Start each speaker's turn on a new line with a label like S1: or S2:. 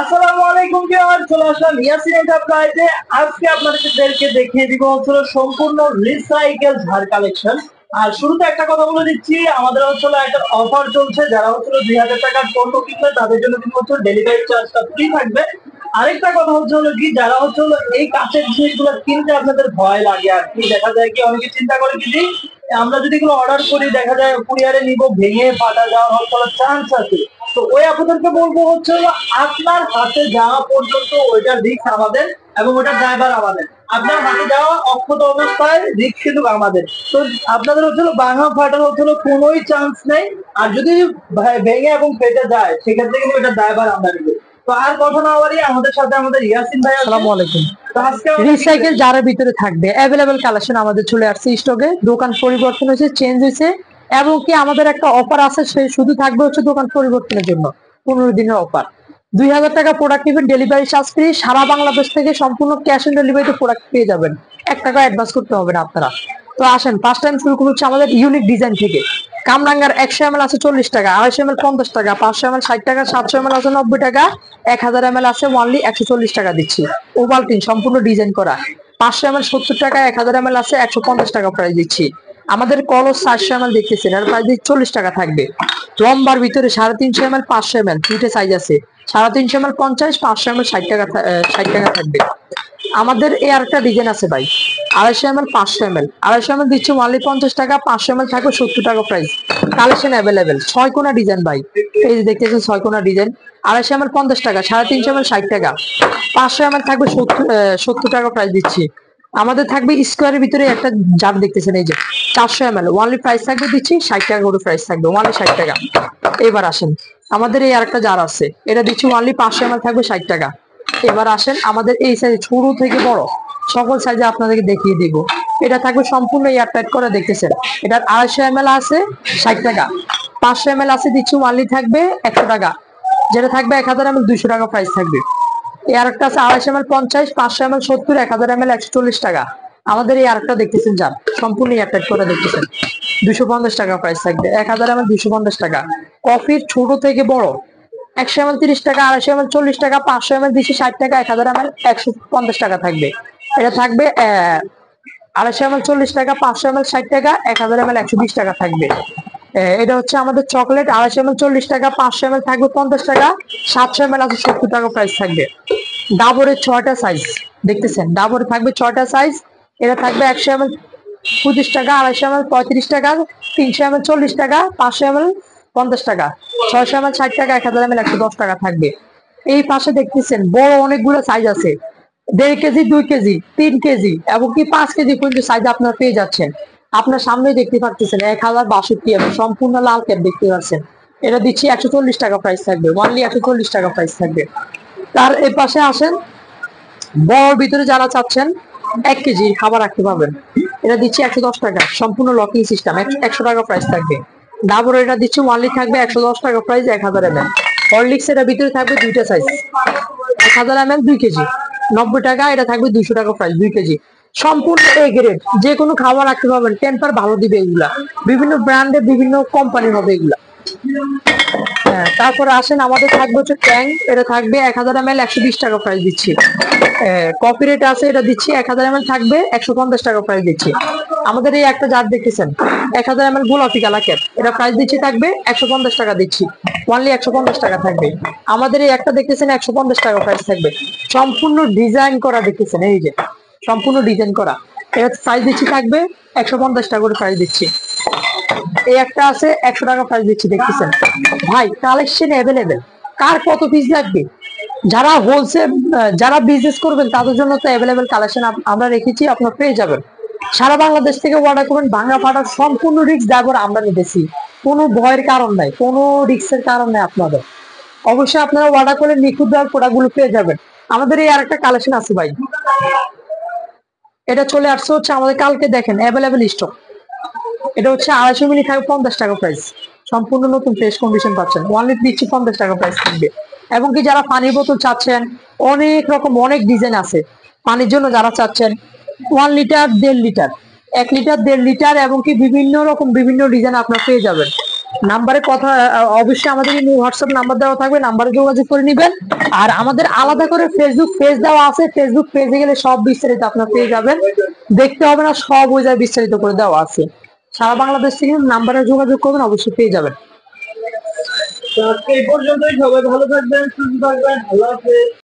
S1: আসসালামু আলাইকুম ভিউয়ার, চলে আসলাম ইয়াসিন এন্টারপ্রাইজে। আজকে আপনাদেরকে দেখিয়ে দিব হচ্ছে সম্পূর্ণ রিসাইকেল ঝাড় কালেকশন। আর শুরুতে একটা কথা বলে দিচ্ছি, আমাদের হচ্ছে একটা অফার চলছে। যারা হচ্ছে 2000 টাকার পণ্য কিনবে তাদের জন্য কিন্তু হচ্ছে ডেলিভারি চার্জটা ফ্রি থাকবে। আরেকটা কথা হচ্ছে কি, যারা হচ্ছে এই কাঁচের জিনিসগুলো কিনতে আপনাদের ভয় লাগে আর কি, দেখা যায় কি অনেকে চিন্তা করে কি যে আমরা যদি কোনো অর্ডার করি, দেখা যায় কুরিয়ারে নিব, ভেঙে ফাটা যাওয়ার হচ্ছে চান্স আছে। তো ওই আপনাদেরকে বলবো হচ্ছে আপনার হাতে যাওয়া পর্যন্ত ওইটার রিস্ক আমাদের এবং ওইটার ড্রাইভার আমাদের। আপনার হাতে যাওয়া অক্ষত অবস্থায় রিস্ক কিন্তু আমাদের। তো আপনাদের হচ্ছে ভাঙা ফাটার হচ্ছে কোনোই চান্স নেই। আর যদি ভেঙে এবং ফেটে যায় সেক্ষেত্রে কিন্তু ওইটার ড্রাইভার আমরা নিব। তো আর কথা না বাড়িয়ে আমাদের সাথে আমাদের ইয়াসিন ভাই।
S2: আসসালামু আলাইকুম।
S1: তো আজকে
S2: রিসাইকেল যারের ভিতরে থাকবে অ্যাভেলেবেল কালেকশন আমাদের চলে আসছে স্টকে। দোকান পরিবর্তন হয়েছে, চেঞ্জ হয়েছে, এবং কি আমাদের একটা অফার আছে, সে শুধু থাকবে হচ্ছে দোকান পরিবর্তনের জন্য 15 দিনের অফার। 2000 টাকা প্রোডাক্ট নেবেন, ডেলিভারি চার্জ ফ্রি। সারা বাংলাদেশ থেকে সম্পূর্ণ ক্যাশ অন ডেলিভারিতে প্রোডাক্ট পেয়ে যাবেন, 1 টাকা অ্যাডভান্স করতে হবে না আপনারা। তো আসেন, ফার্স্ট টাইম শুরু করছি আমাদের ইউনিক ডিজাইন থেকে। কামরাঙ্গার 100 ml আছে 40 টাকা, 250 ml 50 টাকা, 500 ml 60 টাকা, 700 ml আছে 90 টাকা, 1000 ml আছে ওনলি 140 টাকা দিচ্ছি। ওভালটিন সম্পূর্ণ ডিজাইন করা। 500 ml 70 টাকা, 1000 ml আছে 150 টাকা প্রাইস দিচ্ছি। আমাদের কলস 400 ml দেখতেছেন, এর প্রাইস 40 টাকা থাকবে। লম্বার ভিতরে 350 ml 500 ml দুইটা সাইজ আছে। 350 ml 50, 500 ml 60 টাকা 60 টাকা থাকবে। আমাদের এই আরেকটা ডিজাইন আছে ভাই, 250 ml 500 ml। 250 ml দিচ্ছি ওনলি 50 টাকা, 500 ml থাকবে 70 টাকা প্রাইস। কালেকশন অ্যাভেলেবেল, 6 কোনা ডিজাইন ভাই। এই যে দেখতেছেন 6 কোনা ডিজাইন। 250 ml 50 টাকা, 350 ml 60 টাকা, 500 ml থাকবে 70 টাকা প্রাইস দিচ্ছি। আমাদের থাকবে স্কোয়ারের ভিতরে একটা জার দেখতেছেন, এই যে 400 ml ওনলি প্রাইস থাকবে দিচ্ছি 60 টাকা করে প্রাইস থাকবে, ওনলি 60 টাকা। এবার আসেন, আমাদের এই আরেকটা জার আছে, এটা দিচ্ছি ওনলি 500 ml থাকবে 60 টাকা। এবার আসেন, আমাদের এই সাইজ ছোট থেকে বড় সকল সাইজে আপনাদেরকে দেখিয়ে দিব। এটা থাকবে সম্পূর্ণ এয়ারটাইট করে, দেখতেছেন। এটার 250 ml আছে 60 টাকা, 500 ml আছে দিচ্ছি ওনলি থাকবে 100 টাকা। যেটা থাকবে 1000 ml 200 টাকা প্রাইস থাকবে। এই আরেকটা আছে 250 ml 50, 500 ml 70, 1000 ml 140 টাকা। আমাদের এই আরেকটা দেখতেছেন যার সম্পূর্ণ এয়ারটাইট করে, দেখতেছেন 250 টাকা প্রাইস থাকবে, 1000 ml 250 টাকা। কফির ছোট থেকে বড় 100 ml 30 টাকা, 250 ml 40 টাকা, 500 ml 260 টাকা, 1000 ml 150 টাকা থাকবে। এটা থাকবে 250 ml 40 টাকা, 500 ml 60 টাকা, 1000 ml 120 টাকা থাকবে। এটা হচ্ছে আমাদের চকলেট, 250 ml 40 টাকা, 500 ml থাকবে 50 টাকা, 700 ml আছে 70 টাকা প্রাইস থাকবে। ডাবরের 6টা সাইজ দেখতেছেন, ডাবরে থাকবে 6টা সাইজ। এটা থাকবে 100 ml 25 টাকা, 250 ml 35 টাকা, 300 ml 40 টাকা, 500 ml 50 টাকা, 600 ml 60 টাকা, 1000 ml 110 টাকা থাকবে। এই পাশে দেখতেছেন বড় অনেকগুলো সাইজ আছে, 1.5 কেজি, 2 কেজি, 3 কেজি এবং কি 5 কেজি পর্যন্ত সাইজ আপনারা পেয়ে যাচ্ছেন। আপনার সামনে দেখতে পাচ্ছেন 1062 এবং সম্পূর্ণ লাল ক্যাপ দেখতে পাচ্ছেন। এটা দিচ্ছি 140 টাকা প্রাইস থাকবে, ওনলি 140 টাকা প্রাইস থাকবে। তার এই পাশে আসেন, বড় ভিতরে যারা চাচ্ছেন 1 কেজি খাবার রাখতে পারবেন, এটা দিচ্ছি 110 টাকা, সম্পূর্ণ লকিং সিস্টেম, 100 টাকা প্রাইস থাকবে। ডাবর এটা দিচ্ছি ওনলি থাকবে 110 টাকা প্রাইস, 1000 ml। হরলিক্স এর ভিতরে থাকবে দুইটা সাইজ, 1000 ml 2 কেজি 90 টাকা, এটা থাকবে 200 টাকা প্রাইস 2 কেজি। সম্পূর্ণ এ গ্রেড, যে কোনো খাবার রাখতে পারবেন, টেম্পার ভালো দিবে এগুলা, বিভিন্ন ব্র্যান্ডের বিভিন্ন কোম্পানির হবে এগুলা। হ্যাঁ, তারপরে আসেন, আমাদের থাকবে হচ্ছে ট্যাং, এটা থাকবে 1000 ml 120 টাকা প্রাইস দিচ্ছি। কফি রেট আছে, এটা দিচ্ছি 1000 ml থাকবে 150 টাকা প্রাইস দিচ্ছি। আমাদের এই একটা জার দেখতেছেন 1000 ml গোলাপি কালার ক্যাপ, এটা প্রাইস দিচ্ছি থাকবে 150 টাকা দিচ্ছি, ওনলি 150 টাকা থাকবে। আমাদের এই একটা দেখতেছেন 150 টাকা প্রাইস থাকবে, সম্পূর্ণ ডিজাইন করা দেখতেছেন, এই যে সম্পূর্ণ ডিজাইন করা। এটা প্রাইস দিচ্ছি থাকবে 150 টাকা করে প্রাইস দিচ্ছি। এই একটা আছে 100 টাকা প্রাইস দিচ্ছি, দেখতেছেন ভাই কালেকশন অ্যাভেলেবেল। কার কত পিস লাগবে, যারা হোলসেল, যারা বিজনেস করবেন তাদের জন্য তো অ্যাভেলেবেল কালেকশন আমরা রেখেছি, আপনারা পেয়ে যাবেন। সারা বাংলাদেশ থেকে অর্ডার করবেন, ভাঙা ফাটার সম্পূর্ণ রিস্ক ড্রাইভার আমরা নিতেছি, কোনো ভয়ের কারণ নাই, কোনো রিস্কের কারণ নাই আপনাদের। অবশ্যই আপনারা অর্ডার করে নিখুঁত প্রোডাক্ট গুলো পেয়ে যাবেন। আমাদের এই আরেকটা কালেকশন আছে ভাই, এটা চলে আসছে হচ্ছে আমাদের কালকে, দেখেন অ্যাভেলেবেল স্টক। এটা হচ্ছে 250 মিলি থাকবে 50 টাকা প্রাইস, সম্পূর্ণ নতুন ফ্রেশ কন্ডিশন পাচ্ছেন, 1 লিটার দিচ্ছি 50 টাকা প্রাইস থাকবে। এবং কি যারা পানির বোতল চাচ্ছেন, অনেক রকম অনেক ডিজাইন আছে পানির জন্য, যারা চাচ্ছেন 1 লিটার 1.5 লিটার 1 লিটার 1.5 লিটার এবং কি বিভিন্ন রকম বিভিন্ন ডিজাইন আপনারা পেয়ে যাবেন। নাম্বারে কথা অবশ্যই আমাদের হোয়াটসঅ্যাপ নাম্বার দেওয়া থাকবে, নাম্বারে যোগাযোগ করে নেবেন। আর আমাদের আলাদা করে ফেসবুক পেজ দেওয়া আছে, ফেসবুক পেজে গেলে সব বিস্তারিত আপনার পেয়ে যাবেন, দেখতে হবে না, সব ওই জায়গায় বিস্তারিত করে দেওয়া আছে। সারা বাংলাদেশ থেকে নাম্বারে যোগাযোগ করবেন, অবশ্যই পেয়ে যাবেন।
S1: তো আজকে এই পর্যন্তই, সবাই ভালো থাকবেন, সুস্থ থাকবেন, আল্লাহ হাফেজ।